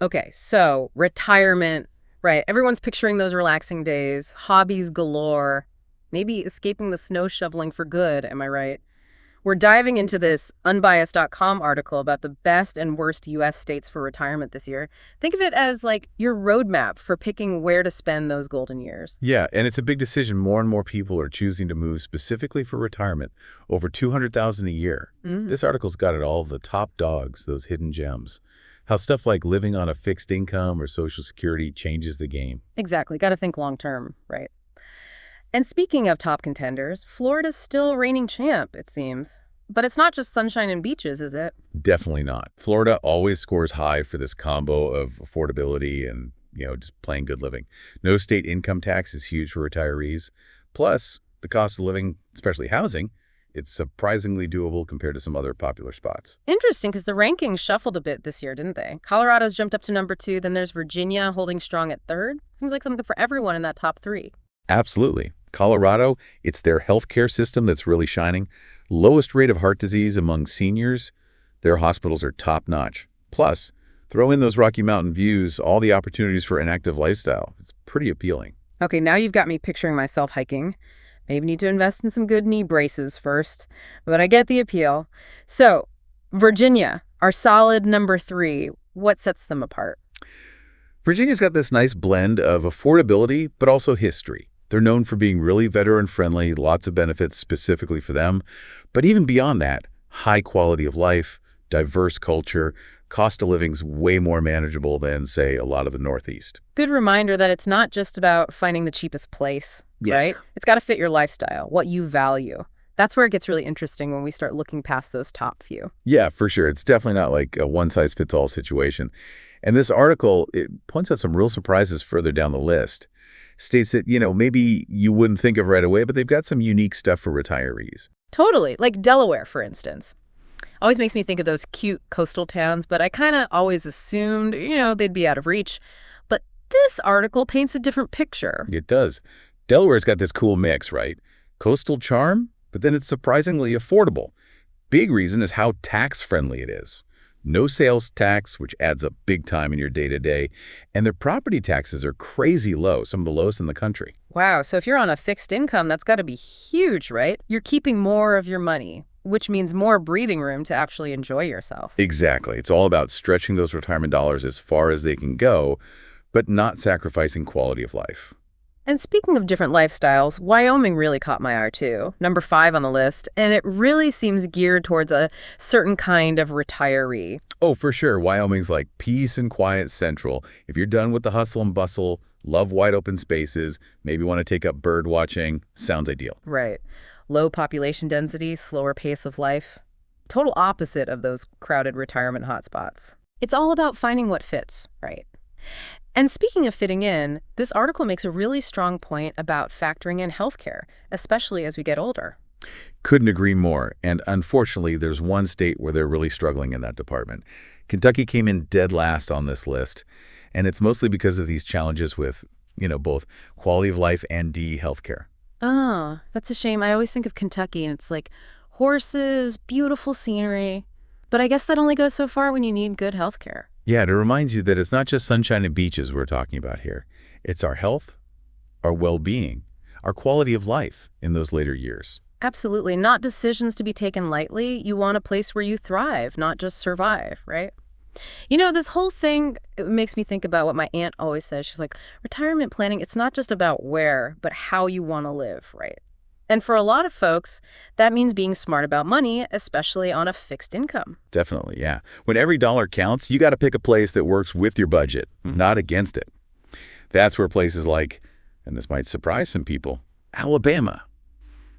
Okay, so retirement, right? Everyone's picturing those relaxing days, hobbies galore, maybe escaping the snow shoveling for good, am I right? We're diving into this unbiased.com article about the best and worst US states for retirement this year. Think of it as like your roadmap for picking where to spend those golden years. Yeah, and it's a big decision. More and more people are choosing to move specifically for retirement, over 200,000 a year. Mm, This article's got it all, the top dogs, those hidden gems. How stuff like living on a fixed income or Social Security changes the game. exactly. Got to think long term, right? And speaking of top contenders, Florida's still reigning champ, it seems. But it's not just sunshine and beaches, is it? Definitely not. Florida always scores high for this combo of affordability and, just plain good living. No state income tax is huge for retirees. Plus, the cost of living, especially housing, it's surprisingly doable compared to some other popular spots. Interesting, because the rankings shuffled a bit this year, didn't they? Colorado's jumped up to number 2, then there's Virginia holding strong at third. Seems like something for everyone in that top 3. Absolutely. Colorado, it's their healthcare system that's really shining. Lowest rate of heart disease among seniors. Their hospitals are top-notch. Plus, throw in those Rocky Mountain views, all the opportunities for an active lifestyle. It's pretty appealing. Okay, now you've got me picturing myself hiking. Maybe need to invest in some good knee braces first, but I get the appeal. So, Virginia, our solid number 3, what sets them apart? Virginia's got this nice blend of affordability, but also history. They're known for being really veteran-friendly, lots of benefits specifically for them. But even beyond that, high quality of life, diverse culture, cost of living's way more manageable than, say, a lot of the Northeast. Good reminder that it's not just about finding the cheapest place, Yeah. right? It's got to fit your lifestyle, what you value. That's where it gets really interesting when we start looking past those top few. Yeah, for sure. It's definitely not like a one-size-fits-all situation. And this article, it points out some real surprises further down the list. States that, maybe you wouldn't think of right away, but they've got some unique stuff for retirees. Totally. Like Delaware, for instance. Always makes me think of those cute coastal towns, but I kind of always assumed, they'd be out of reach. But this article paints a different picture. It does. Delaware's got this cool mix, right? Coastal charm, but then it's surprisingly affordable. Big reason is how tax-friendly it is. No sales tax, which adds up big time in your day-to-day, and their property taxes are crazy low, some of the lowest in the country. Wow, so if you're on a fixed income, that's got to be huge, right? You're keeping more of your money, which means more breathing room to actually enjoy yourself. Exactly. It's all about stretching those retirement dollars as far as they can go, but not sacrificing quality of life. And speaking of different lifestyles, Wyoming really caught my eye too, number 5 on the list, and it really seems geared towards a certain kind of retiree. Oh, for sure. Wyoming's like peace and quiet central. If you're done with the hustle and bustle, love wide open spaces, maybe want to take up bird watching, sounds ideal. Right. Low population density, slower pace of life. Total opposite of those crowded retirement hotspots. It's all about finding what fits, right? And speaking of fitting in, this article makes a really strong point about factoring in healthcare, especially as we get older. Couldn't agree more. And unfortunately, there's one state where they're really struggling in that department. Kentucky came in dead last on this list, and it's mostly because of these challenges with, both quality of life and healthcare. Oh, that's a shame. I always think of Kentucky and it's like horses, beautiful scenery. But I guess that only goes so far when you need good healthcare. Yeah, it reminds you that it's not just sunshine and beaches we're talking about here. It's our health, our well-being, our quality of life in those later years. Absolutely. Not decisions to be taken lightly. You want a place where you thrive, not just survive, right? This whole thing, it makes me think about what my aunt always says. She's like, retirement planning, it's not just about where, but how you want to live, right? And for a lot of folks, that means being smart about money, especially on a fixed income. Definitely, yeah. When every dollar counts, you got to pick a place that works with your budget, not against it. That's where places like, and this might surprise some people, Alabama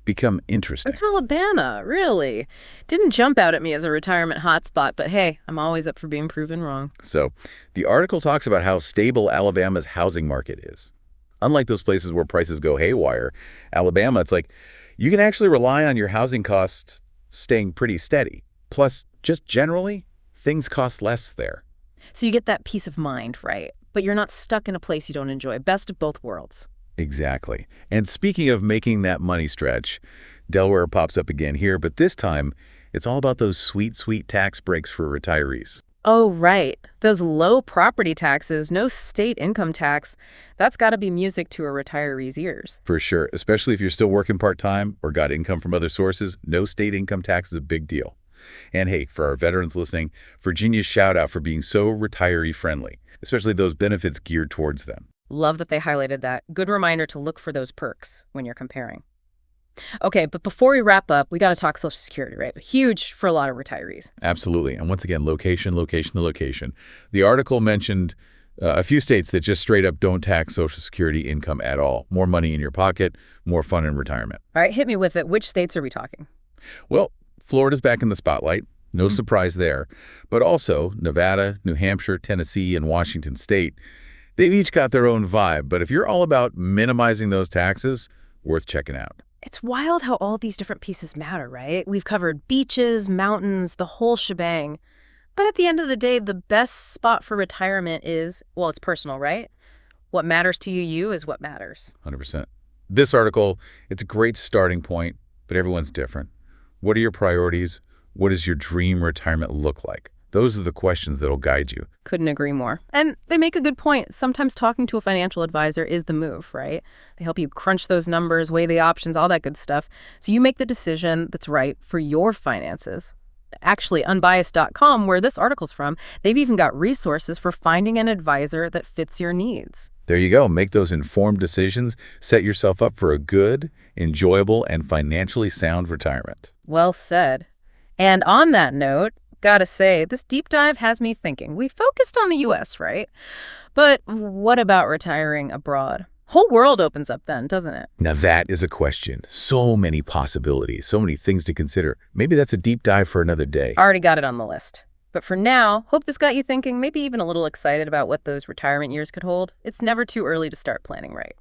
become interesting. It's Alabama, really. Didn't jump out at me as a retirement hotspot, but hey, I'm always up for being proven wrong. So the article talks about how stable Alabama's housing market is. Unlike those places where prices go haywire, Alabama, it's like you can actually rely on your housing costs staying pretty steady. Plus, just generally, things cost less there. So you get that peace of mind, right? But you're not stuck in a place you don't enjoy. Best of both worlds. Exactly. And speaking of making that money stretch, Delaware pops up again here, but this time it's all about those sweet, sweet tax breaks for retirees. Oh, right. Those low property taxes, no state income tax, that's got to be music to a retiree's ears. For sure, especially if you're still working part-time or got income from other sources, no state income tax is a big deal. And hey, for our veterans listening, Virginia's shout out for being so retiree friendly, especially those benefits geared towards them. Love that they highlighted that. Good reminder to look for those perks when you're comparing. Okay, but before we wrap up, we got to talk Social Security, right? Huge for a lot of retirees. Absolutely. And once again, location, location to location. The article mentioned a few states that just straight up don't tax Social Security income at all. More money in your pocket, more fun in retirement. All right, hit me with it. Which states are we talking? Well, Florida's back in the spotlight. No surprise there. But also Nevada, New Hampshire, Tennessee, and Washington State. They've each got their own vibe. But if you're all about minimizing those taxes, worth checking out. It's wild how all these different pieces matter, right? We've covered beaches, mountains, the whole shebang. But at the end of the day, the best spot for retirement is, well, it's personal, right? What matters to you is what matters. 100%. This article, it's a great starting point, but everyone's different. What are your priorities? What does your dream retirement look like? Those are the questions that'll guide you. Couldn't agree more. And they make a good point. Sometimes talking to a financial advisor is the move, right? They help you crunch those numbers, weigh the options, all that good stuff. So you make the decision that's right for your finances. Actually, unbiased.com, where this article's from, they've even got resources for finding an advisor that fits your needs. There you go. Make those informed decisions. Set yourself up for a good, enjoyable, and financially sound retirement. Well said. And on that note, gotta say, this deep dive has me thinking. We focused on the U.S., right? But what about retiring abroad? Whole world opens up then, doesn't it? Now that is a question. So many possibilities, so many things to consider. Maybe that's a deep dive for another day. Already got it on the list. But for now, hope this got you thinking, maybe even a little excited about what those retirement years could hold. It's never too early to start planning right.